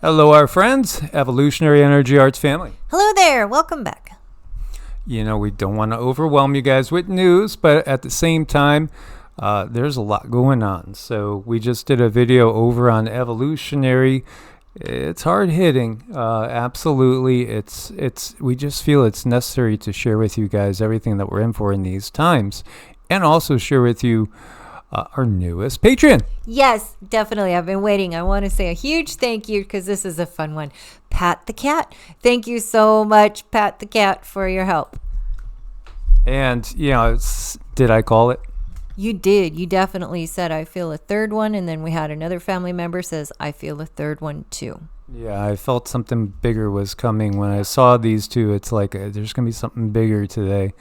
Hello, our friends, Evolutionary Energy Arts family. Hello there. Welcome back. You know, we don't want to overwhelm you guys with news, but at the same time, there's a lot going on. So we just did a video over on Evolutionary. It's hard hitting. Absolutely. We just feel it's necessary to share with you guys everything that we're in for in these times, and also share with you our newest Patreon. Yes, definitely. I've been waiting. I want to say a huge thank you because this is a fun one. Pat the Cat. Thank you so much, Pat the Cat, for your help. And, you know, did I call it? You did. You definitely said, I feel a third one. And then we had another family member says, I feel a third one too. Yeah, I felt something bigger was coming. When I saw these two, it's like there's going to be something bigger today.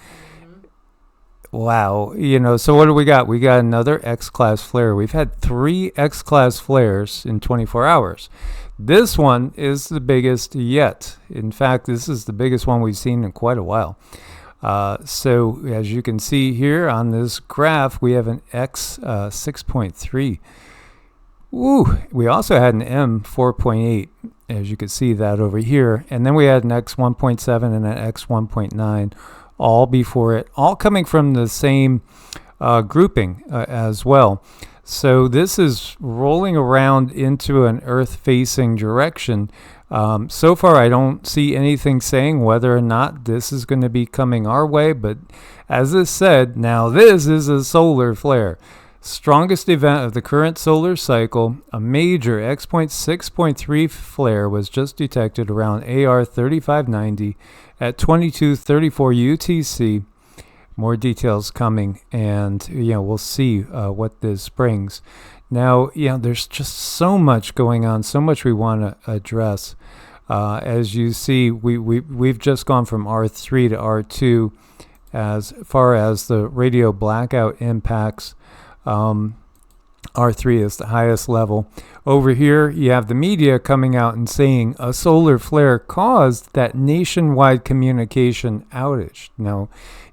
Wow. You know, so what do we got? We got another X-class flare. We've had 3 X-class flares in 24 hours. This one is the biggest yet. In fact, this is the biggest one we've seen in quite a while. So as you can see here on this graph, we have an X 6.3. Ooh, we also had an M 4.8, as you can see that over here. And then we had an X 1.7 and an X 1.9. all before it, all coming from the same grouping as well. So this is rolling around into an earth-facing direction. So far, I don't see anything saying whether or not this is going to be coming our way, but as this said, now this is a solar flare. Strongest event of the current solar cycle, a major X.6.3 flare was just detected around AR 3590 at 2234 UTC. More details coming, and we'll see what this brings. Now, there's just so much going on, so much we want to address. As you see, we've just gone from R3 to R2 as far as the radio blackout impacts. R3 is the highest level. Over here, you have the media coming out and saying a solar flare caused that nationwide communication outage. Now,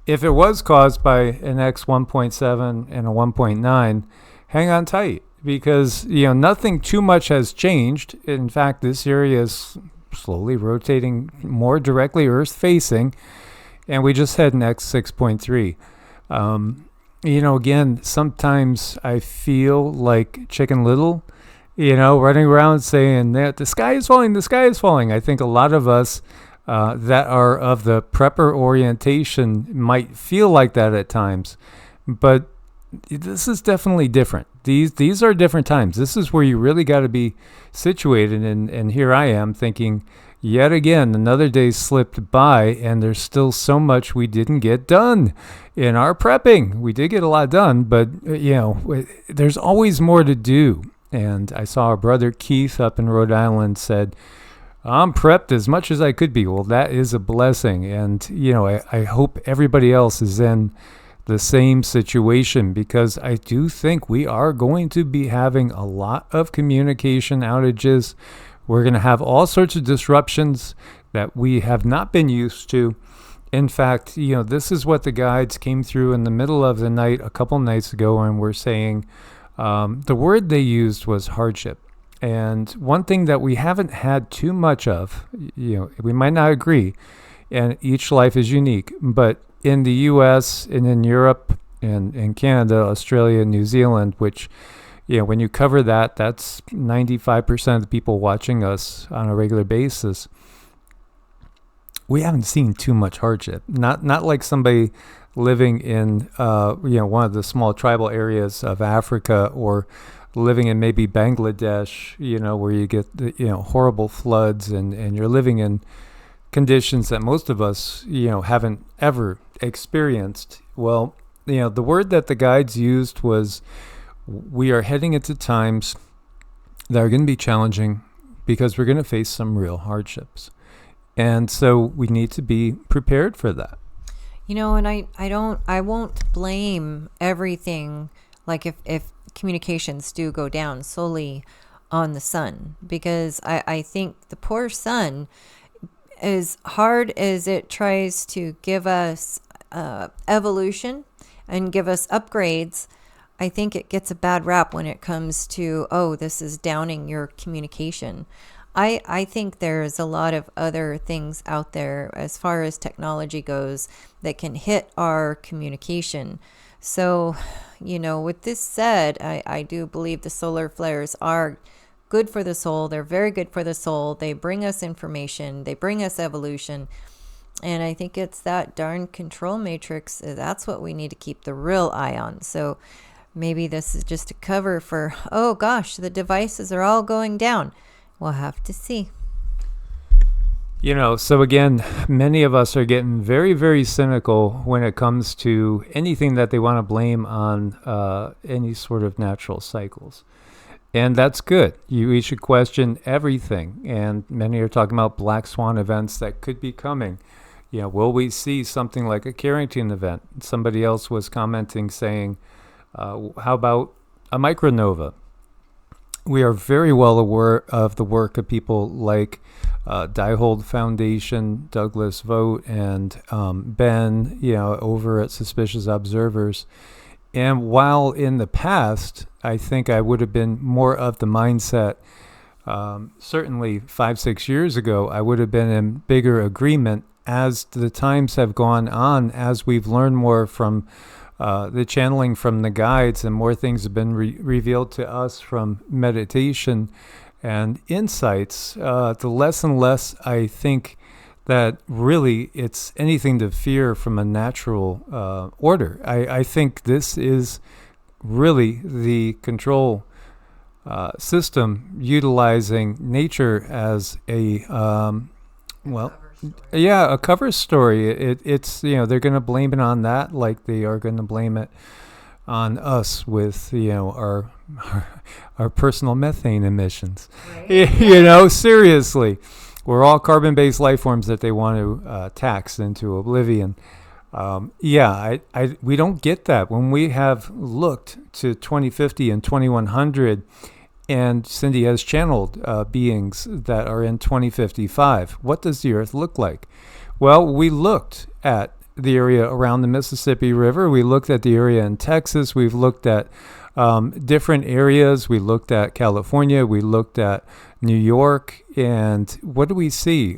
if it was caused by an X 1.7 and a 1.9, hang on tight, because nothing too much has changed. In fact, this area is slowly rotating more directly Earth-facing, and we just had an X 6.3. Again, sometimes I feel like Chicken Little, running around saying that the sky is falling, the sky is falling. I think a lot of us that are of the prepper orientation might feel like that at times, but this is definitely different. These are different times. This is where you really got to be situated, and here I am thinking, yet again, another day slipped by, and there's still so much we didn't get done in our prepping. We did get a lot done, but, there's always more to do. And I saw our brother Keith up in Rhode Island said, I'm prepped as much as I could be. Well, that is a blessing. And, I hope everybody else is in the same situation, because I do think we are going to be having a lot of communication outages. We're going to have all sorts of disruptions that we have not been used to. In fact, this is what the guides came through in the middle of the night a couple nights ago, and were saying the word they used was hardship. And one thing that we haven't had too much of, we might not agree, and each life is unique, but in the U.S. and in Europe and in Canada, Australia, New Zealand, which when you cover that, that's 95% of the people watching us on a regular basis. We haven't seen too much hardship. Not like somebody living in one of the small tribal areas of Africa, or living in maybe Bangladesh, where you get the horrible floods, and you're living in conditions that most of us haven't ever experienced. Well, the word that the guides used was, we are heading into times that are going to be challenging, because we're going to face some real hardships. And so we need to be prepared for that. And I won't blame everything, like if communications do go down, solely on the sun, because I think the poor sun, as hard as it tries to give us evolution and give us upgrades, I think it gets a bad rap when it comes to, this is downing your communication. I think there's a lot of other things out there as far as technology goes that can hit our communication. So, with this said, I do believe the solar flares are good for the soul. They're very good for the soul. They bring us information. They bring us evolution. And I think it's that darn control matrix. That's what we need to keep the real eye on. So maybe this is just a cover for, oh gosh, the devices are all going down. We'll have to see. So again, many of us are getting very, very cynical when it comes to anything that they want to blame on any sort of natural cycles. And that's good. We should question everything. And many are talking about black swan events that could be coming. Will we see something like a Carrington event? Somebody else was commenting saying, how about a micronova? We are very well aware of the work of people like Diehold Foundation, Douglas Vogt, and Ben, over at Suspicious Observers. And while in the past, I think I would have been more of the mindset, certainly 5-6 years ago, I would have been in bigger agreement as the times have gone on, as we've learned more from the channeling from the guides, and more things have been revealed to us from meditation and insights, the less and less I think that really it's anything to fear from a natural order. I think this is really the control system utilizing nature as a, a cover story. It's they're going to blame it on that, like they are going to blame it on us with our personal methane emissions. Right. Seriously, we're all carbon-based life forms that they want to tax into oblivion. We don't get that when we have looked to 2050 and 2100. And Cindy has channeled beings that are in 2055. What does the Earth look like? Well, we looked at the area around the Mississippi River. We looked at the area in Texas. We've looked at different areas. We looked at California. We looked at New York. And what do we see?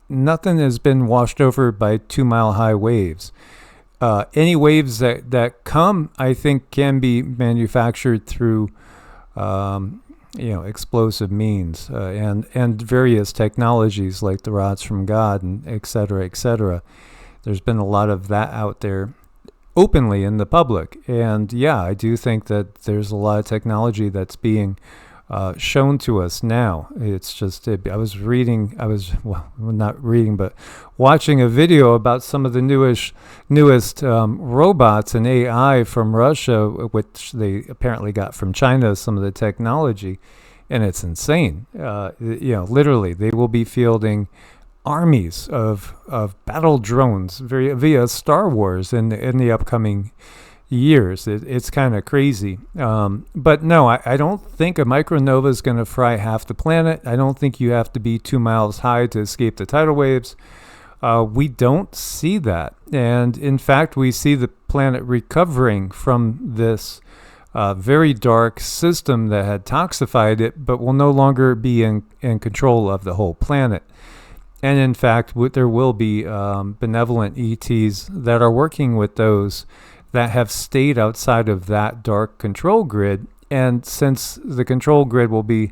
Nothing has been washed over by 2-mile-high waves. Any waves that come, I think, can be manufactured through explosive means and various technologies like the rods from God and et cetera, et cetera. There's been a lot of that out there openly in the public. And I do think that there's a lot of technology that's being shown to us now. It's just, I was watching a video about some of the newest robots and AI from Russia, which they apparently got from China, some of the technology, and it's insane. Literally, they will be fielding armies of battle drones via Star Wars in the upcoming years. It's kind of crazy. But no, I don't think a micronova is going to fry half the planet. I don't think you have to be 2 miles high to escape the tidal waves. We don't see that. And in fact, we see the planet recovering from this very dark system that had toxified it, but will no longer be in control of the whole planet. And in fact, there will be benevolent ETs that are working with those that have stayed outside of that dark control grid. And since the control grid will be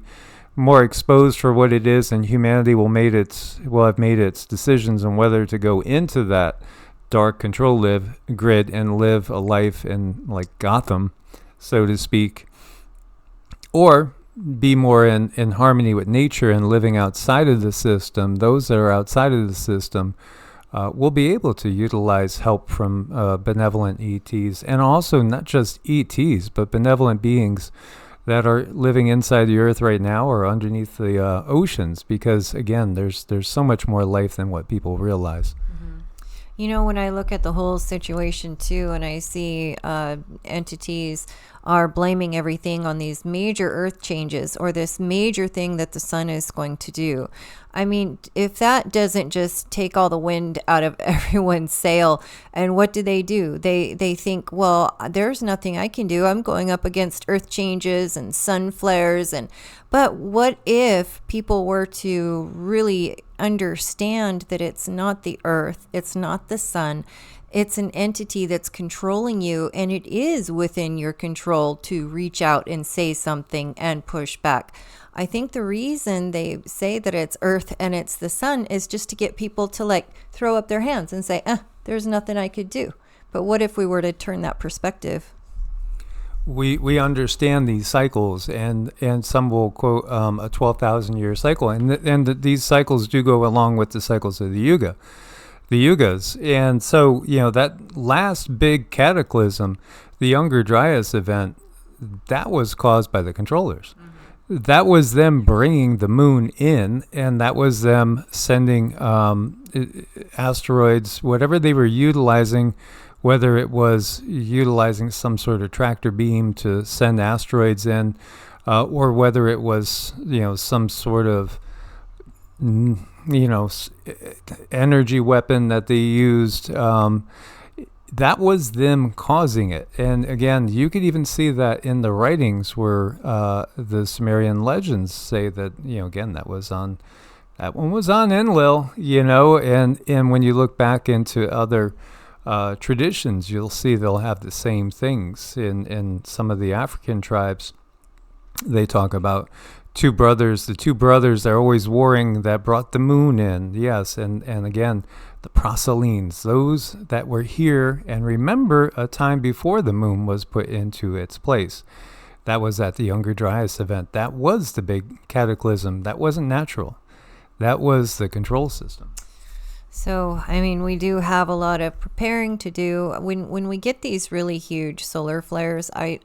more exposed for what it is, and humanity will have made its decisions on whether to go into that dark control grid and live a life in like Gotham, so to speak, or be more in harmony with nature and living outside of the system. Those that are outside of the system will be able to utilize help from benevolent ETs, and also not just ETs, but benevolent beings that are living inside the earth right now or underneath the oceans, because again, there's so much more life than what people realize. When I look at the whole situation too, and I see entities are blaming everything on these major earth changes or this major thing that the sun is going to do. I mean, if that doesn't just take all the wind out of everyone's sail, and what do? They think, well, there's nothing I can do. I'm going up against earth changes and sun flares. But what if people were to really understand that it's not the earth, it's not the sun, it's an entity that's controlling you, and it is within your control to reach out and say something and push back. I think the reason they say that it's earth and it's the sun is just to get people to like throw up their hands and say, there's nothing I could do. But what if we were to turn that perspective? We understand these cycles, and some will quote a 12,000 year cycle, and these cycles do go along with the cycles of the yugas. And so, that last big cataclysm, the Younger Dryas event, that was caused by the controllers. Mm-hmm. That was them bringing the moon in, and that was them sending asteroids, whatever they were utilizing, whether it was utilizing some sort of tractor beam to send asteroids in, or whether it was, some sort of energy weapon that they used, that was them causing it. And again, you could even see that in the writings where the Sumerian legends say that, again, that one was on Enlil, and when you look back into other traditions, you'll see they'll have the same things. In some of the African tribes, they talk about the two brothers are always warring that brought the moon in. Yes, and again, the proselynes, those that were here and remember a time before the moon was put into its place. That was at the Younger Dryas event. That was the big cataclysm. That wasn't natural. That was the control system. So, I mean, we do have a lot of preparing to do. When we get these really huge solar flares, I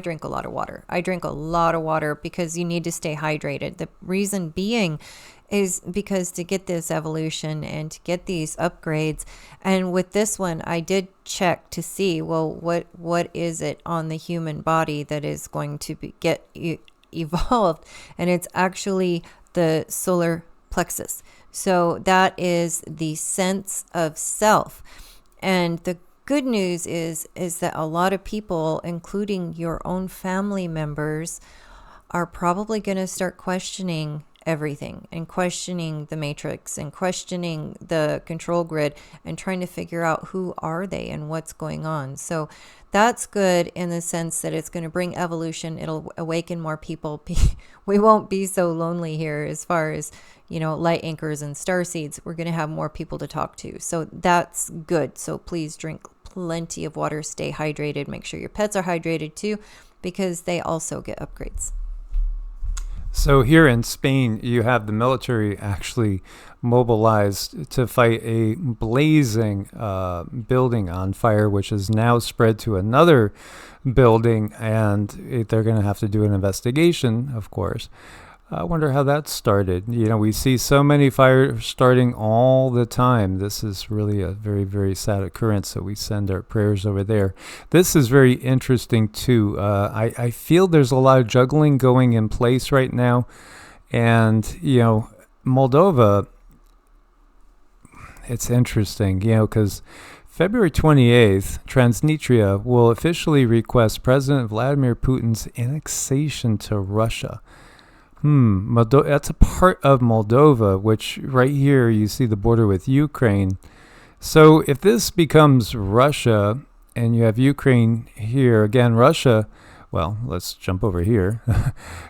drink a lot of water. I drink a lot of water because you need to stay hydrated. The reason being is because to get this evolution and to get these upgrades, and with this one, I did check to see, well, what is it on the human body that is going to get evolved, and it's actually the solar plexus. So that is the sense of self. And the good news is that a lot of people, including your own family members, are probably going to start questioning everything and questioning the matrix and questioning the control grid and trying to figure out who are they and what's going on. So that's good in the sense that it's going to bring evolution. It'll awaken more people. We won't be so lonely here as far as, light anchors and star seeds. We're going to have more people to talk to. So that's good. So please drink plenty of water, stay hydrated, make sure your pets are hydrated too, because they also get upgrades. So here in Spain, you have the military actually mobilized to fight a blazing building on fire, which is now spread to another building, and they're going to have to do an investigation, of course. I wonder how that started. We see so many fires starting all the time. This is really a very, very sad occurrence, so we send our prayers over there. This is very interesting, too. I feel there's a lot of juggling going in place right now. And, Moldova, it's interesting, because February 28th, Transnistria will officially request President Vladimir Putin's annexation to Russia. That's a part of Moldova, which right here you see the border with Ukraine. So if this becomes Russia and you have Ukraine here, again, Russia, well, let's jump over here.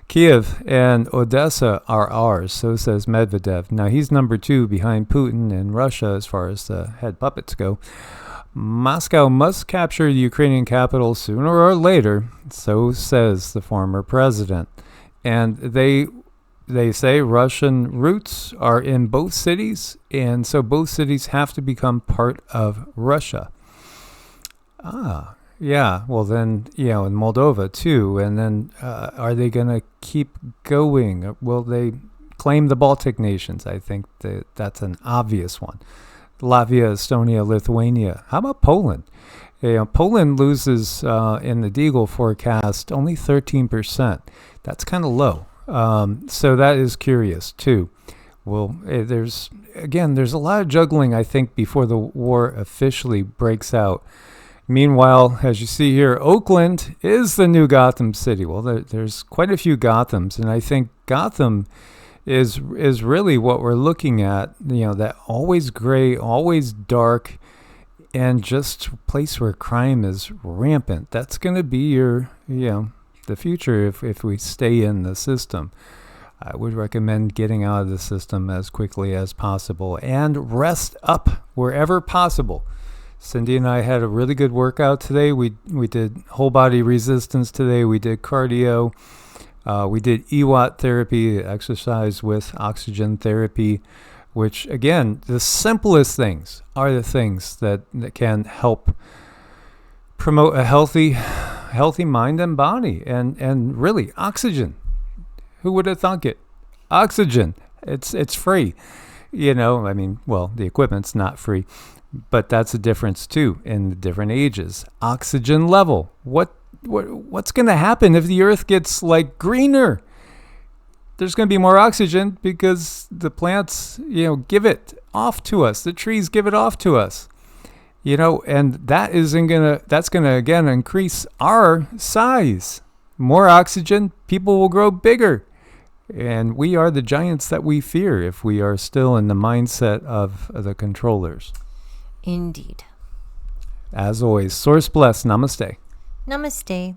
Kiev and Odessa are ours, so says Medvedev. Now, he's number 2 behind Putin in Russia as far as the head puppets go. Moscow must capture the Ukrainian capital sooner or later, so says the former president. And they say Russian roots are in both cities, and so both cities have to become part of Russia. Yeah, well then, in Moldova too. And then are they going to keep going? Will they claim the Baltic nations? I think that's an obvious one. Latvia, Estonia, Lithuania. How about Poland? Poland loses in the Deagle forecast only 13%. That's kind of low. So that is curious too. Well, there's a lot of juggling, I think, before the war officially breaks out. Meanwhile, as you see here, Oakland is the new Gotham City. Well, there's quite a few Gothams, and I think Gotham is really what we're looking at. That always gray, always dark, and just a place where crime is rampant. That's going to be the future if we stay in the system. I would recommend getting out of the system as quickly as possible and rest up wherever possible. Cindy and I had a really good workout today. We did whole body resistance today. We did cardio. We did EWAT therapy, exercise with oxygen therapy, which, again, the simplest things are the things that can help promote a healthy mind and body. And really, oxygen. Who would have thunk it? Oxygen. It's free. The equipment's not free. But that's a difference, too, in the different ages. Oxygen level. What's going to happen if the Earth gets, greener? There's going to be more oxygen because the plants, give it off to us. The trees give it off to us. And that's going to, again, increase our size. More oxygen, people will grow bigger. And we are the giants that we fear if we are still in the mindset of the controllers. Indeed. As always, source bless. Namaste. Namaste.